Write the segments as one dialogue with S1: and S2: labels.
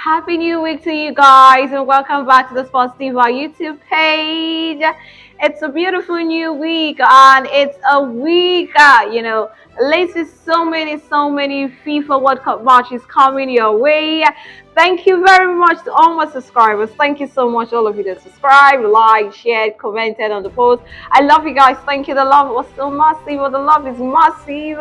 S1: Happy New Week to you guys, and welcome back to the Sports Diva YouTube page. It's a beautiful new week, and it's a week, latest so many FIFA World Cup matches coming your way. Thank you very much to all my subscribers. Thank you so much, all of you that subscribed, liked, shared, commented on the post. I love you guys. Thank you. The love was so massive. The love is massive.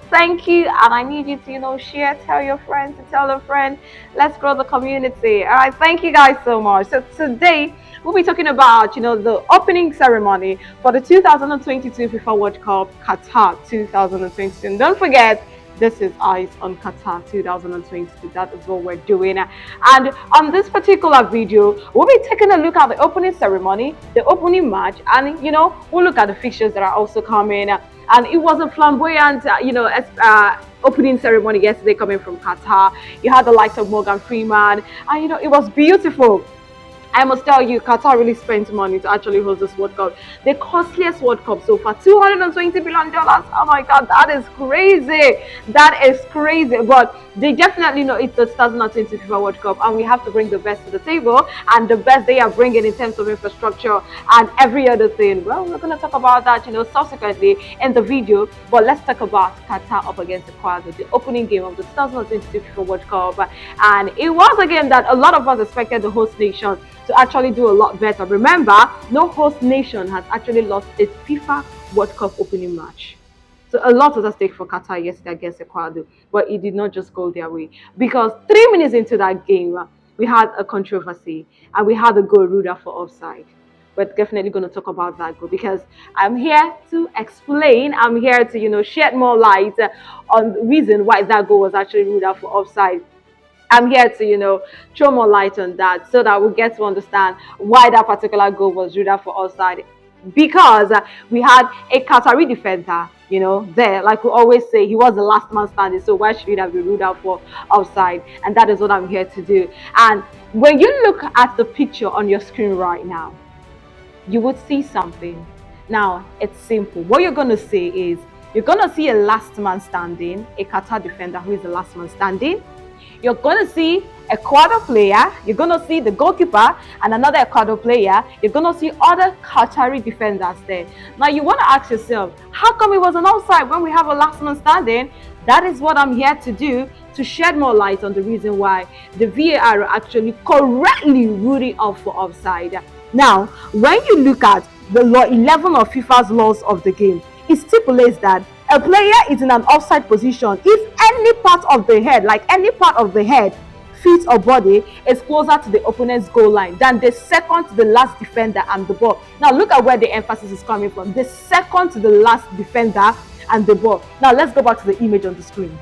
S1: Thank you, and I need you to, share, tell your friends, to tell a friend. Let's grow the community. All right, thank you guys so much. So today we'll be talking about, the opening ceremony for the 2022 FIFA World Cup Qatar 2022. And don't forget, this is Eyes on Qatar 2022. That is what we're doing. And on this particular video, we'll be taking a look at the opening ceremony, the opening match, and we'll look at the fixtures that are also coming. And it was a flamboyant, opening ceremony yesterday coming from Qatar. You had the likes of Morgan Freeman, and it was beautiful. I must tell you, Qatar really spent money to actually host this World Cup. The costliest World Cup so far, $220 billion. Oh my God, that is crazy. That is crazy. But they definitely know it's the 2020 FIFA World Cup, and we have to bring the best to the table, and the best they are bringing in terms of infrastructure and every other thing. Well, we're going to talk about that, subsequently in the video. But let's talk about Qatar up against Ecuador, the opening game of the 2022 FIFA World Cup. And it was a game that a lot of us expected the host nation to actually do a lot better. Remember, no host nation has actually lost a FIFA World Cup opening match. So a lot was at stake for Qatar yesterday against Ecuador, but it did not just go their way. Because 3 minutes into that game, we had a controversy, and we had a goal ruled out for offside. We're definitely going to talk about that goal, because I'm here to explain. I'm here to, shed more light on the reason why that goal was actually ruled out for offside. I'm here to, throw more light on that, so that we'll get to understand why that particular goal was ruled out for offside. Because we had a Qatari defender, there, like we always say, he was the last man standing, so why should it have been ruled out for offside? And that is what I'm here to do. And when you look at the picture on your screen right now, you would see something. Now, it's simple. What you're going to see is, you're going to see a last man standing, a Qatar defender who is the last man standing. You're going to see Ecuador player, you're going to see the goalkeeper and another Ecuador player. You're going to see other Qatari defenders there. Now you want to ask yourself, how come it was an offside when we have a last man standing? That is what I'm here to do, to shed more light on the reason why the VAR actually correctly ruled it out for offside. Now, when you look at the law 11 of FIFA's laws of the game, it stipulates that a player is in an offside position if any part of the head, like any part of the head, feet or body, is closer to the opponent's goal line than the second to the last defender and the ball. Now look at where the emphasis is coming from. The second to the last defender and the ball. Now let's go back to the image on the screen.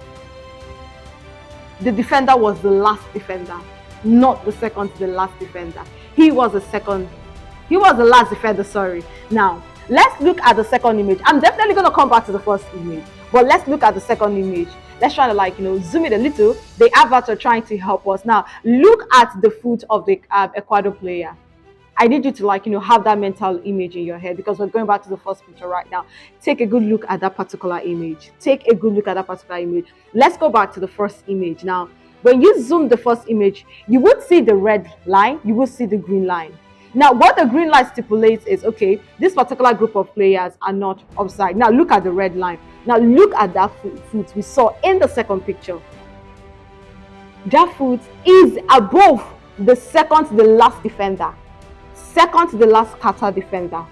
S1: The defender was the last defender, not the second to the last defender. He was the last defender, sorry. Now let's look at the second image. I'm definitely going to come back to the first image, but let's look at the second image. Let's try to zoom it a little. The adverts are trying to help us. Now look at the foot of the Ecuador player. I need you to have that mental image in your head, because we're going back to the first picture right now. Take a good look at that particular image. Let's go back to the first image. Now when you zoom the first image, you would see the red line, you will see the green line. Now, what the green light stipulates is, okay, this particular group of players are not offside. Now, look at the red line. Now, look at that foot we saw in the second picture. That foot is above the second to the last defender. Second to the last Qatar defender.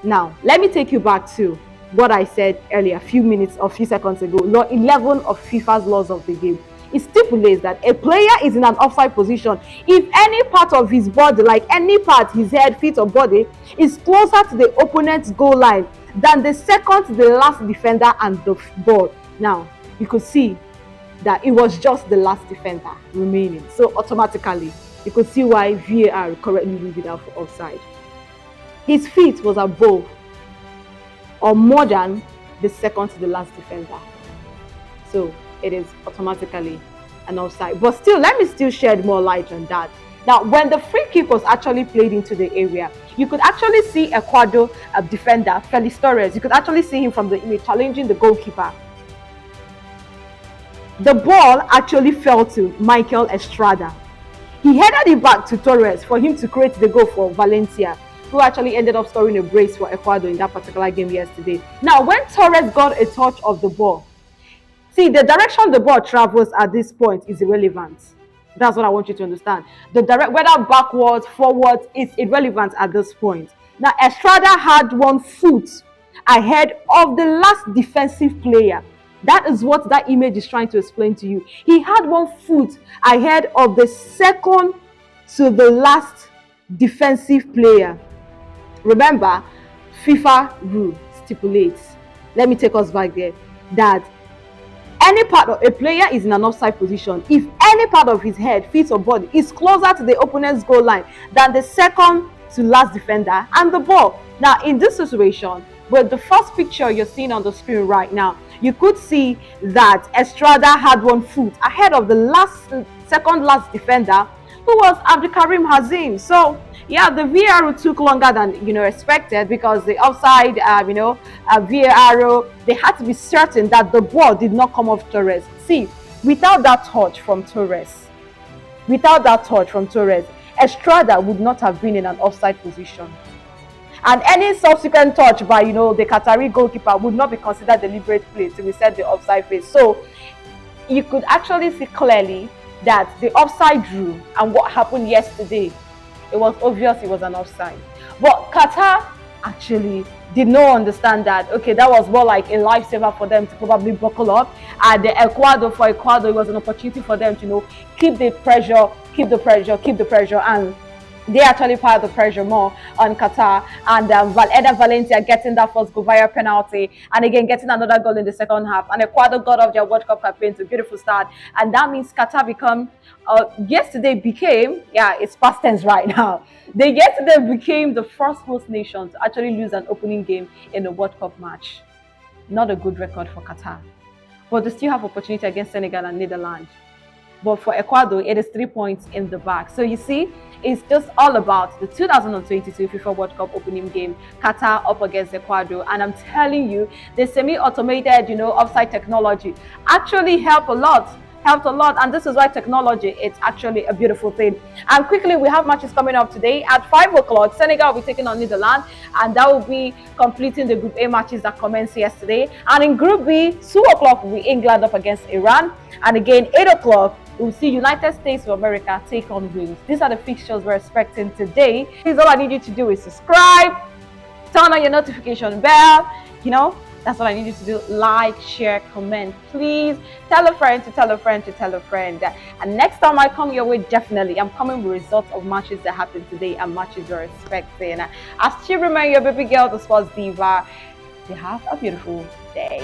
S1: Now, let me take you back to what I said earlier, a few seconds ago. Law 11 of FIFA's laws of the game. It stipulates that a player is in an offside position if any part of his body, like any part, his head, feet or body, is closer to the opponent's goal line than the second to the last defender and the ball. Now, you could see that it was just the last defender remaining. So automatically, you could see why VAR correctly ruled it out for offside. His feet was above or more than the second to the last defender. So it is automatically an offside. But still, let me still shed more light on that. Now, when the free kick was actually played into the area, you could actually see Ecuador defender Feliz Torres. You could actually see him from the image challenging the goalkeeper. The ball actually fell to Michael Estrada. He headed it back to Torres for him to create the goal for Valencia, who actually ended up scoring a brace for Ecuador in that particular game yesterday. Now, when Torres got a touch of the ball, see, the direction the ball travels at this point is irrelevant. That's what I want you to understand. The direct, whether backwards, forwards, is irrelevant at this point. Now, Estrada had one foot ahead of the last defensive player. That is what that image is trying to explain to you. He had one foot ahead of the second to the last defensive player. Remember, FIFA rule stipulates, let me take us back there, that any part of a player is in an offside position if any part of his head, feet, or body is closer to the opponent's goal line than the second to last defender and the ball. Now, in this situation, with the first picture you're seeing on the screen right now, you could see that Estrada had one foot ahead of the second last defender, who was Abdulkarim Hazim. So yeah, the VAR took longer than expected, because the offside VAR, they had to be certain that the ball did not come off Torres. See, without that touch from Torres, Estrada would not have been in an offside position. And any subsequent touch by the Qatari goalkeeper would not be considered deliberate play to reset the offside phase. So you could actually see clearly that the offside rule and what happened yesterday, it was obvious it was an offside. But Qatar actually did not understand that. Okay, that was more like a lifesaver for them to probably buckle up. And for Ecuador, it was an opportunity for them to keep the pressure, and they actually piled the pressure more on Qatar, and Valencia getting that first goal via penalty, and again getting another goal in the second half, and Ecuador got off their World Cup campaign to a beautiful start, and that means Qatar it's past tense right now. Yesterday became the first host nation to actually lose an opening game in a World Cup match. Not a good record for Qatar, but they still have opportunity against Senegal and Netherlands. But for Ecuador, it is 3 points in the bag. So you see, it's just all about the 2022 FIFA World Cup opening game, Qatar up against Ecuador. And I'm telling you, the semi-automated, offside technology actually helped a lot. And this is why technology is actually a beautiful thing. And quickly, we have matches coming up today at 5 o'clock. Senegal will be taking on Netherlands, and that will be completing the Group A matches that commenced yesterday. And in Group B, 2 o'clock will be England up against Iran. And again, 8 o'clock, we'll see United States of America take on Wales. These are the fixtures we're expecting today. All I need you to do is subscribe, turn on your notification bell, that's what I need you to do. Like, share, comment. Please tell a friend to tell a friend to tell a friend. And next time I come your way, definitely, I'm coming with results of matches that happened today and matches you're expecting. I still remain your baby girl, the sports diva. You have a beautiful day.